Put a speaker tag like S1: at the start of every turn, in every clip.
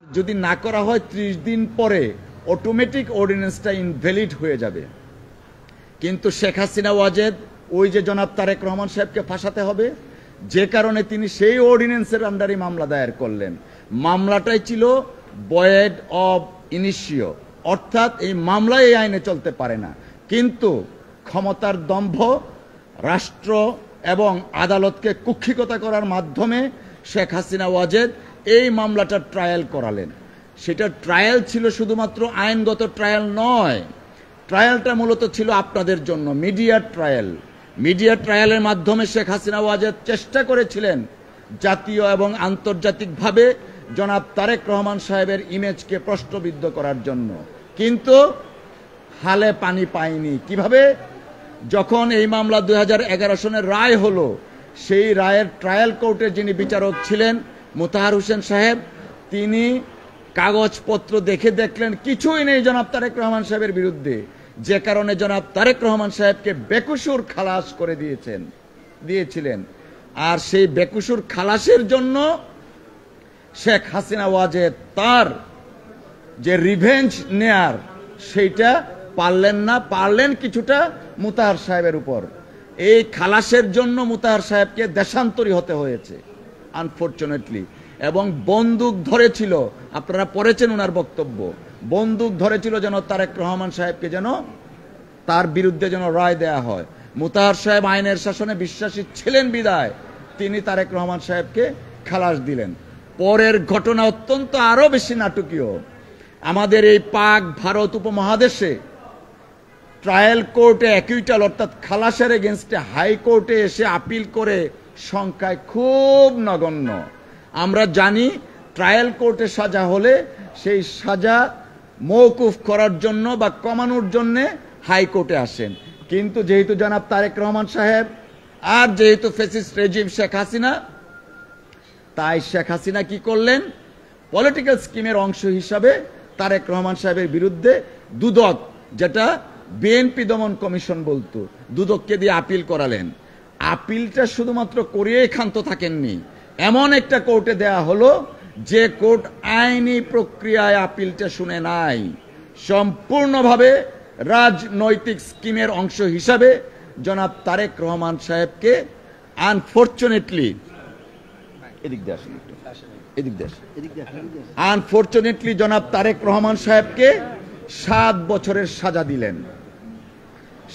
S1: যদি না করা হয় 30 দিন পরে অটোমেটিক অর্ডিন্যান্সটা ইনভ্যালিড হয়ে যাবে। কিন্তু শেখ হাসিনা ওয়াজেদ ওই যে জনাব তারেক রহমান সাহেবকে ফাঁসাতে হবে, যে কারণে তিনি সেই অর্ডিন্যান্সের আন্ডারে মামলা দায়ের করলেন। মামলাটাই ছিল ভয়েড অব ইনিশিও, অর্থাৎ এই মামলা এই আইনে চলতে পারে না। কিন্তু ক্ষমতার দম্ভ, রাষ্ট্র এবং আদালতকে কুক্ষিগতা করার মাধ্যমে শেখ হাসিনা ওয়াজেদ এই মামলাটার ট্রায়াল করালেন। সেটা ট্রায়াল ছিল শুধুমাত্র আইনগত ট্রায়াল নয়, ট্রায়ালটা মূলত ছিল আপনাদের জন্য মিডিয়া ট্রায়াল। মিডিয়া ট্রায়ালের মাধ্যমে শেখ হাসিনা ওয়াজেদ চেষ্টা করেছিলেন জাতীয় এবং আন্তর্জাতিকভাবে জনাব তারেক রহমান সাহেবের ইমেজকে প্রশ্নবিদ্ধ করার জন্য, কিন্তু হালে পানি পায়নি। কিভাবে? যখন এই মামলা 2011 সনের রায় হলো, সেই রায়ের ট্রায়াল কোর্টের যিনি বিচারক ছিলেন মোতাহার হোসেন সাহেব, তিনি কাগজপত্র দেখে দেখলেন কিছুই নেই জনাব তারেক রহমান সাহেবের বিরুদ্ধে, যে কারণে জনাব তারেক রহমান সাহেবকে বেকসুর খালাস করে দিয়েছিলেন। আর সেই বেকসুর খালাসের জন্য শেখ হাসিনা ওয়াজেদ তার যে রিভেঞ্জ নেয়ার সেইটা পারলেন না, পারলেন কিছুটা মোতাহার সাহেবের উপর। এই খালাসের জন্য মোতাহার সাহেবকে দেশান্তরী হতে হয়েছে আনফরচুনেটলি। এবং বন্দুক ধরেছিল, আপনারা পড়েছেন ওনার বক্তব্য, বন্দুক ধরেছিল যেন তারেক রহমান সাহেবকে যেন তার বিরুদ্ধে যেন রায় দেয়া হয়। মোতাহার সাহেব আইনের শাসনে বিশ্বাসী ছিলেন বিদায় তিনি তারেক রহমান সাহেবকে খালাস দিলেন। পরের ঘটনা অত্যন্ত আরো বেশি নাটকীয়। আমাদের এই পাক ভারত উপমহাদেশে ট্রায়াল কোর্টে অ্যাকুইটাল অর্থাৎ খালাসের এগেনস্টে হাইকোর্টে এসে আপিল করে সংখ্যায় খুব নগণ্য। আমরা জানি ট্রায়াল কোর্টে সাজা হলে সেই সাজা মওকুফ করার জন্য বা কমানোর জন্য হাইকোর্টে আসেন, কিন্তু যেহেতু জনাব তারেক রহমান সাহেব আর যেহেতু ফ্যাসিস্ট রেজিম শেখ হাসিনা, তাই শেখ হাসিনা কি করলেন? পলিটিক্যাল স্কিমের অংশ হিসাবে তারেক রহমান সাহেবের বিরুদ্ধে দুদক, যেটা বিএনপি দমন কমিশন বলতো, দুদককে দিয়ে আপিল করালেন। আপিলটা শুধুমাত্র করিয়েই ক্ষান্ত থাকেননি, এমন একটা কোর্টে দেয়া হলো যে কোর্ট আইনি প্রক্রিয়ায় আপিলটা শুনে নাই। সম্পূর্ণভাবে রাজনৈতিক স্কিমের অংশ হিসাবে জনাব তারেক রহমান সাহেবকে আনফরচুনেটলি জনাব তারেক রহমান সাহেবকে 7 বছরের সাজা দিলেন।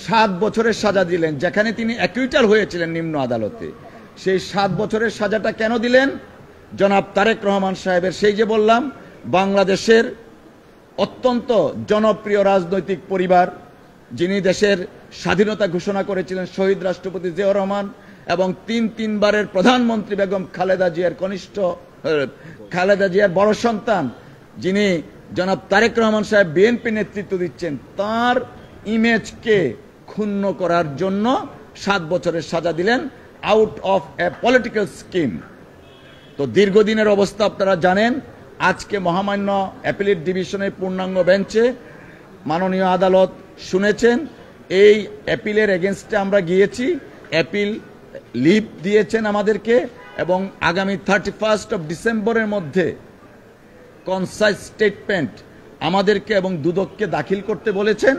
S1: 7 বছরের সাজা দিলেন, যেখানে তিনি অ্যাকুইটাল হয়েছিলেন নিম্ন আদালতে। সেই 7 বছরের সাজাটা কেন দিলেন? জনাব তারেক রহমান সাহেবের সেই যে বললাম বাংলাদেশের অত্যন্ত জনপ্রিয় রাজনৈতিক পরিবার, যিনি দেশের স্বাধীনতা ঘোষণা করেছিলেন শহীদ রাষ্ট্রপতি জিয়াউর রহমান এবং 3 বারের প্রধানমন্ত্রী বেগম খালেদা জিয়ার বড় সন্তান, যিনি জনাব তারেক রহমান সাহেব বিএনপি নেতৃত্ব দিচ্ছেন, তার ইমেজকে ক্ষুণ্ণ করার জন্য 7 বছরের সাজা দিলেন out of a political scheme. তো দীর্ঘদিনের অবস্থা আপনারা জানেন। আজকে মহামান্য অ্যাপিলেট ডিভিশনের পূর্ণাঙ্গ বেঞ্চে মাননীয় আদালত শুনেছেন। এই অ্যাপিলের এগেনস্টে আমরা গিয়েছি, অ্যাপিল লিভ দিয়েছেন আমাদেরকে এবং আগামী 31 ডিসেম্বরের মধ্যে কনসাইজ স্টেটমেন্ট আমাদেরকে এবং দুদককে দাখিল করতে বলেছেন।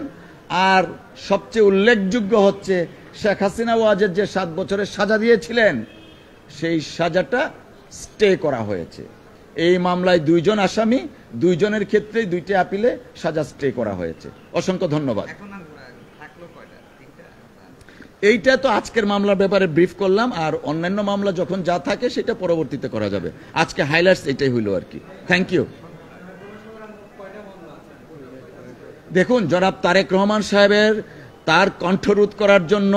S1: আর সবচেয়ে উল্লেখযোগ্য হচ্ছে শেখ হাসিনা ওয়াজেদ যে 7 বছরের সাজা দিয়েছিলেন সেই সাজাটা স্টে করা হয়েছে। এই মামলায় 2 জন আসামি, 2 জনের ক্ষেত্রেই 2টি আপিলে সাজা স্টে করা হয়েছে। অসংখ্য ধন্যবাদ। এইটা তো আজকের মামলার ব্যাপারে ব্রিফ করলাম, আর অন্যান্য মামলা যখন যা থাকে সেটা পরবর্তীতে করা যাবে। আজকে হাইলাইটস এটাই হইল আর কি। Thank you. দেখুন, জনাব তারেক রহমান সাহেবের তার কণ্ঠরোধ করার জন্য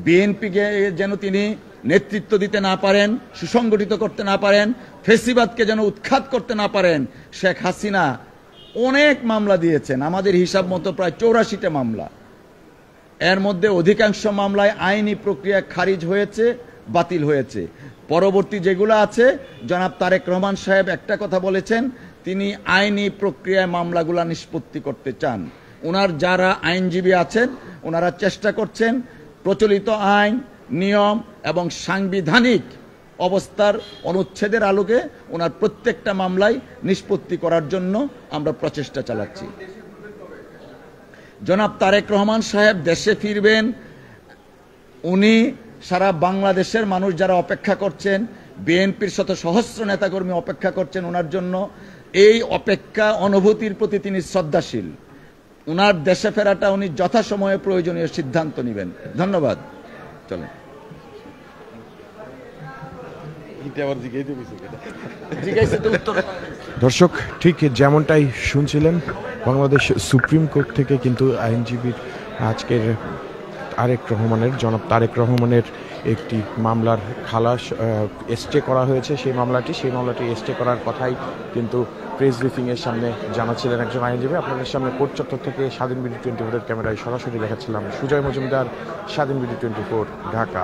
S1: বিএনপিকে যেন তিনি নেতৃত্ব দিতে না পারেন, সুসংগঠিত করতে না পারেন, ফেসিবাদকে যেন উৎখাত করতে না পারেন, শেখ হাসিনা অনেক মামলা দিয়েছেন। আমাদের হিসাব মতো প্রায় 84টা মামলা। এর মধ্যে অধিকাংশ মামলায় আইনি প্রক্রিয়া খারিজ হয়েছে, বাতিল হয়েছে। পরবর্তী যেগুলো আছে, জনাব তারেক রহমান সাহেব একটা কথা বলেছেন, তিনি আইনি প্রক্রিয়ায় মামলাগুলা নিষ্পত্তি করতে চান। ওনার যারা আইনজীবী আছেন ওনারা চেষ্টা করছেন প্রচলিত আইন, নিয়ম এবং সাংবিধানিক অবস্থার অনুচ্ছেদের আলোকে ওনার প্রত্যেকটা মামলায় নিষ্পত্তি করার জন্য আমরা প্রচেষ্টা চালাচ্ছি। জনাব তারেক রহমান সাহেব দেশে ফিরবেন, উনি সারা বাংলাদেশের মানুষ যারা অপেক্ষা করছেন, বিএনপির শত সহস্র নেতাকর্মী অপেক্ষা করছেন ওনার জন্য, এই অপেক্ষা অনুভূতির প্রতি তিনি শ্রদ্ধাশীল। উনার দেশে ফেরাটা উনি যথাসময়ে প্রয়োজনীয় সিদ্ধান্ত নেবেন। ধন্যবাদ। চলেন।
S2: দর্শক, ঠিক যেমনটাই শুনছিলেন, বাংলাদেশ সুপ্রিম কোর্ট থেকে কিন্তু আইনজীবীর আজকের জনাব তারেক রহমানের একটি মামলার খালাস স্টে করা হয়েছে। সেই মামলাটি স্টে করার কথাই কিন্তু প্রেস ব্রিফিংয়ের সামনে জানাচ্ছিলেন একজন আইনজীবী। আপনাদের সামনে কোর্ট চত্বর থেকে স্বাধীন বিডি 24 ক্যামেরায় সরাসরি দেখাচ্ছিলাম সুজয় মজুমদার, স্বাধীন বিডি 24, ঢাকা।